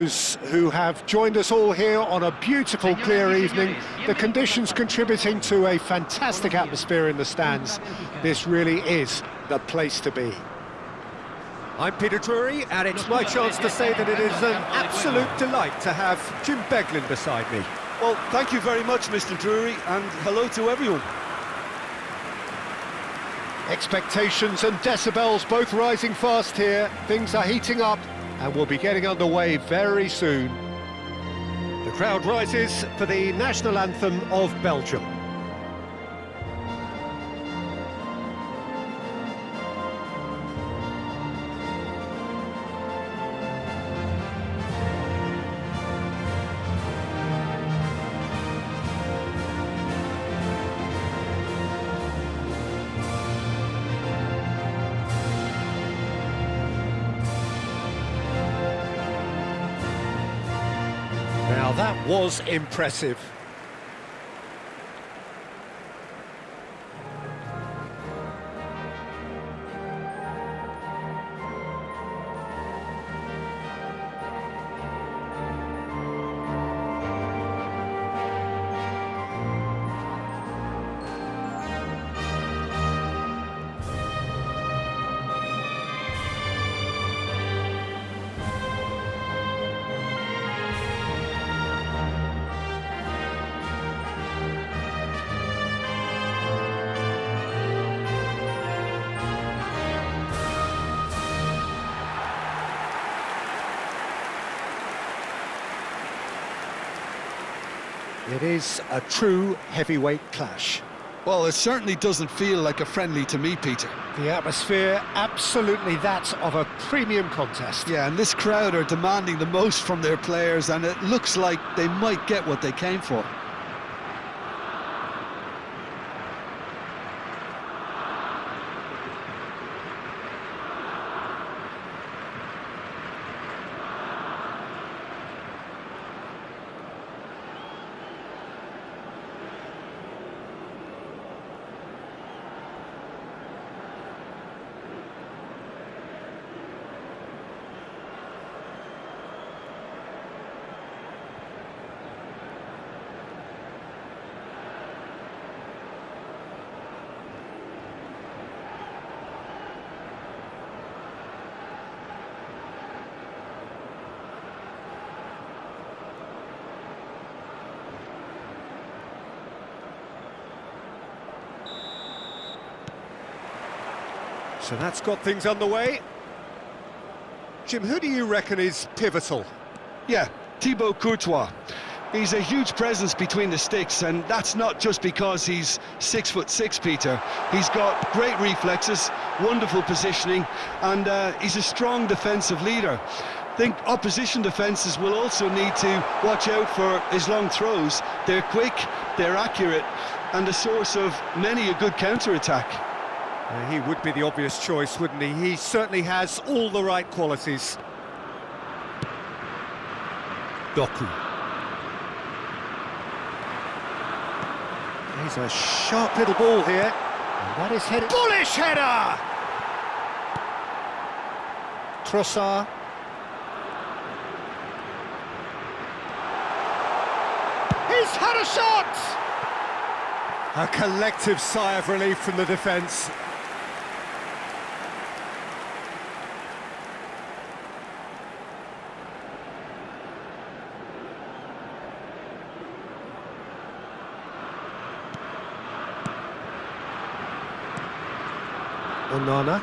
Who have joined us all here on a beautiful, clear evening. The conditions contributing to a fantastic atmosphere in the stands. This really is the place to be. I'm Peter Drury, and it's my chance to say that it is an absolute delight to have Jim Beglin beside me. Well, thank you very much, Mr. Drury, and hello to everyone. Expectations and decibels both rising fast here. Things are heating up, and we'll be getting underway very soon. The crowd rises for the national anthem of Belgium. Now that was impressive. It is a true heavyweight clash. Well, it certainly doesn't feel like a friendly to me, Peter. The atmosphere, absolutely that of a premium contest. Yeah, and this crowd are demanding the most from their players, and it looks like they might get what they came for. So that's got things underway. Jim, who do you reckon is pivotal? Yeah, Thibaut Courtois. He's a huge presence between the sticks, and that's not just because he's 6'6", Peter. He's got great reflexes, wonderful positioning, and he's a strong defensive leader. I think opposition defences will also need to watch out for his long throws. They're quick, they're accurate, and a source of many a good counter-attack. He would be the obvious choice, wouldn't he? He certainly has all the right qualities. Doku. He's a sharp little ball here. And that is headed... Bullish header! Trossard. He's had a shot! A collective sigh of relief from the defence. Onana.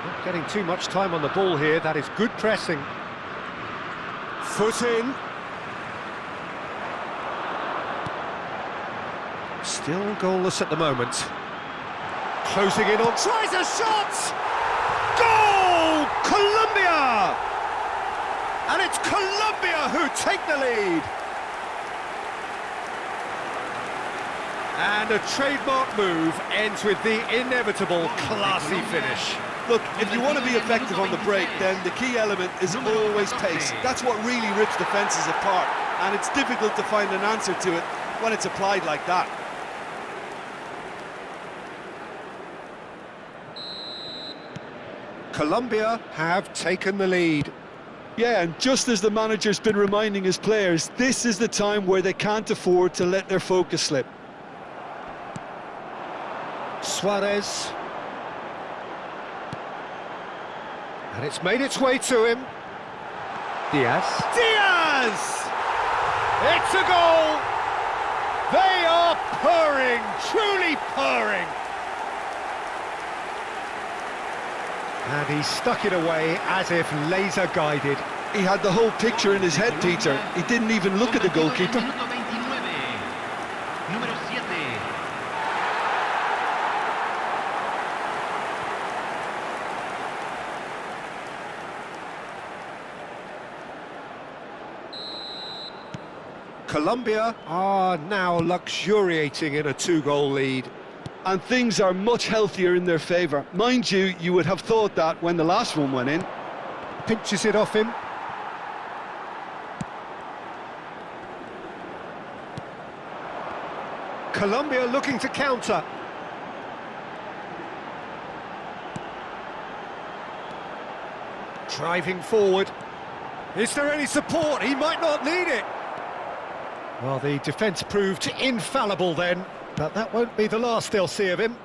Not getting too much time on the ball here. That is good pressing. Foot in. Still goalless at the moment. Closing in on... Tries a shot! Goal! Colombia! And it's Colombia who take the lead. And a trademark move ends with the inevitable classy finish. Look, if you want to be effective on the break, then the key element is always pace. That's what really rips defences apart, and it's difficult to find an answer to it when it's applied like that. Colombia have taken the lead. Yeah, and just as the manager's been reminding his players, this is the time where they can't afford to let their focus slip. Suarez. And it's made its way to him. Diaz. Diaz! It's a goal! They are purring, truly purring. And he stuck it away as if laser guided. He had the whole picture in his head, Peter. He didn't even look at the goalkeeper. Colombia are now luxuriating in a two-goal lead. And things are much healthier in their favour. Mind you, you would have thought that when the last one went in. Pinches it off him. Colombia looking to counter. Driving forward. Is there any support? He might not need it. Well, the defence proved infallible then, but that won't be the last they'll see of him.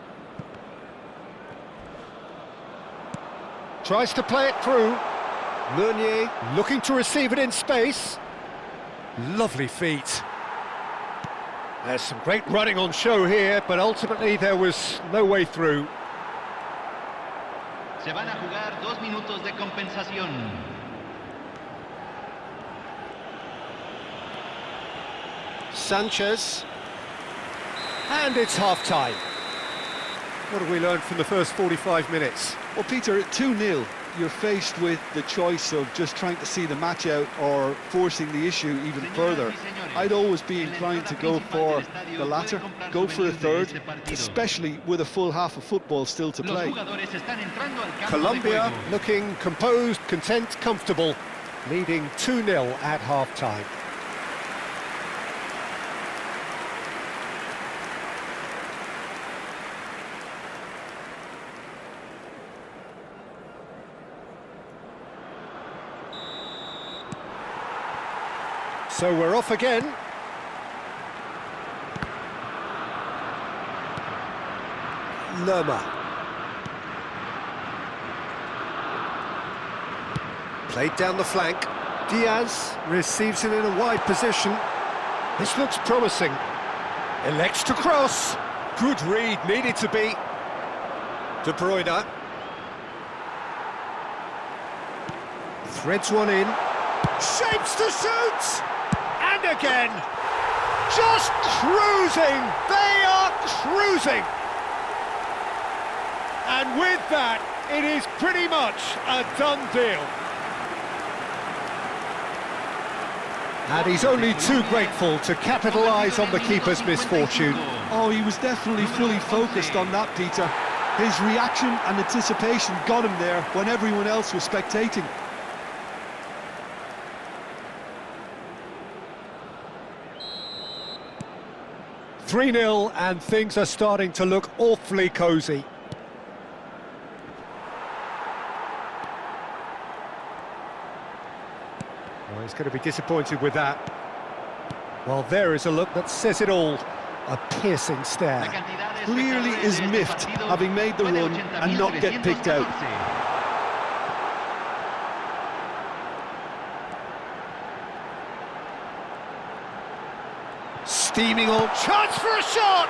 Tries to play it through. Meunier looking to receive it in space. Lovely feet. There's some great running on show here, but ultimately there was no way through. Se van a jugar 2 minutos de compensación. Sanchez. And it's half-time. What have we learned from the first 45 minutes? Well, Peter, at 2-0, you're faced with the choice of just trying to see the match out or forcing the issue even further. I'd always be inclined to go for the latter, go for a third, especially with a full half of football still to play. Colombia looking composed, content, comfortable, leading 2-0 at half-time. So we're off again. Lerma. Played down the flank. Diaz receives it in a wide position. This looks promising. Elects to cross. Good read, needed to be. De Bruyne. Threads one in. Shapes to shoot! And again! Just cruising! They are cruising! And with that, it is pretty much a done deal. And he's only too grateful to capitalise on the keeper's misfortune. Oh, he was definitely fully focused on that, Peter. His reaction and anticipation got him there when everyone else was spectating. (3-0) and things are starting to look awfully cosy. Well, he's going to be disappointed with that. Well, there is a look that says it all. A piercing stare. Clearly is miffed, having made the run and not get picked out. Steaming on, chance for a shot!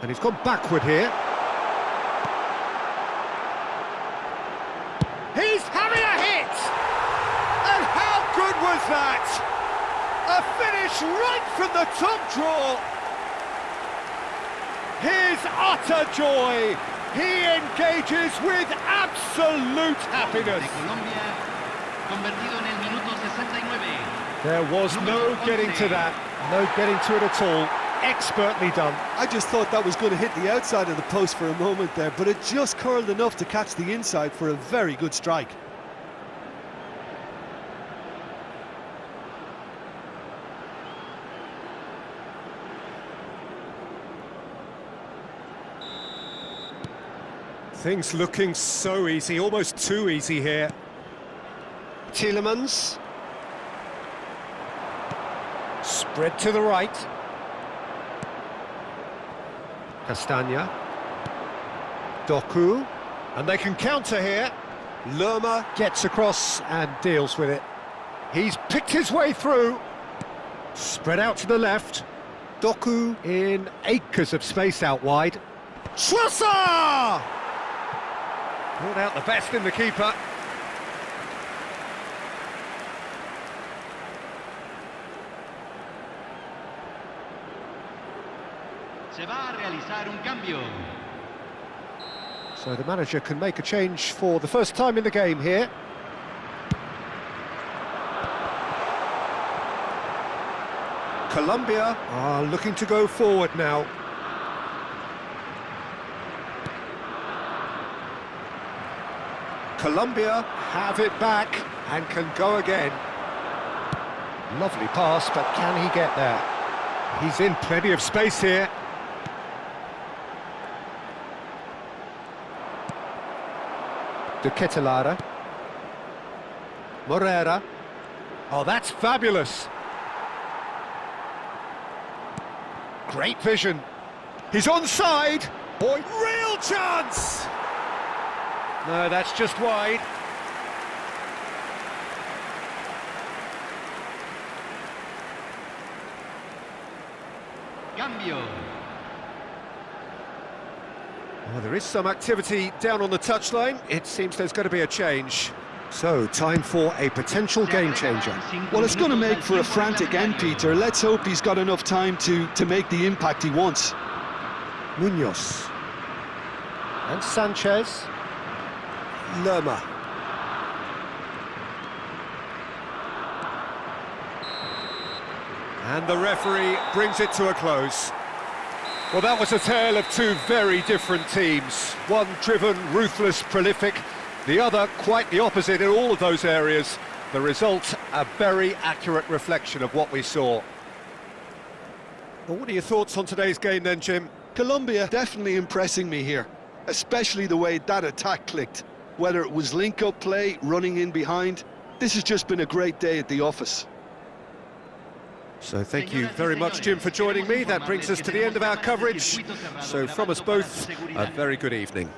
And he's gone backward here. He's having a hit! And how good was that? A finish right from the top draw. His utter joy. He engages with absolute happiness. There was no getting to that, no getting to it at all. Expertly done. I just thought that was going to hit the outside of the post for a moment there, but it just curled enough to catch the inside for a very good strike. Things looking so easy, almost too easy here. Tielemans. Spread to the right. Castagna. Doku. And they can counter here. Lerma gets across and deals with it. He's picked his way through. Spread out to the left. Doku in acres of space out wide. Schlosser! Brought out the best in the keeper. Se va a realizar un cambio. So the manager can make a change for the first time in the game here. Colombia are looking to go forward now. Colombia have it back and can go again. Lovely pass, but can he get there? He's in plenty of space here. De Ketelara. Morera. Oh, that's fabulous. Great vision. He's onside. Boy, real chance! No, that's just wide. Cambio. Well, there is some activity down on the touchline. It seems there's going to be a change. So, time for a potential game changer. Well, it's going to make for a frantic end, Peter. Let's hope he's got enough time to make the impact he wants. Munoz. And Sanchez. Lerma. And the referee brings it to a close. Well, that was a tale of two very different teams. One driven, ruthless, prolific. The other quite the opposite in all of those areas. The result, a very accurate reflection of what we saw. Well, what are your thoughts on today's game then, Jim? Colombia definitely impressing me here, especially the way that attack clicked. Whether it was link-up play, running in behind, this has just been a great day at the office. So thank you very much, Jim, for joining me. That brings us to the end of our coverage. So from us both, a very good evening.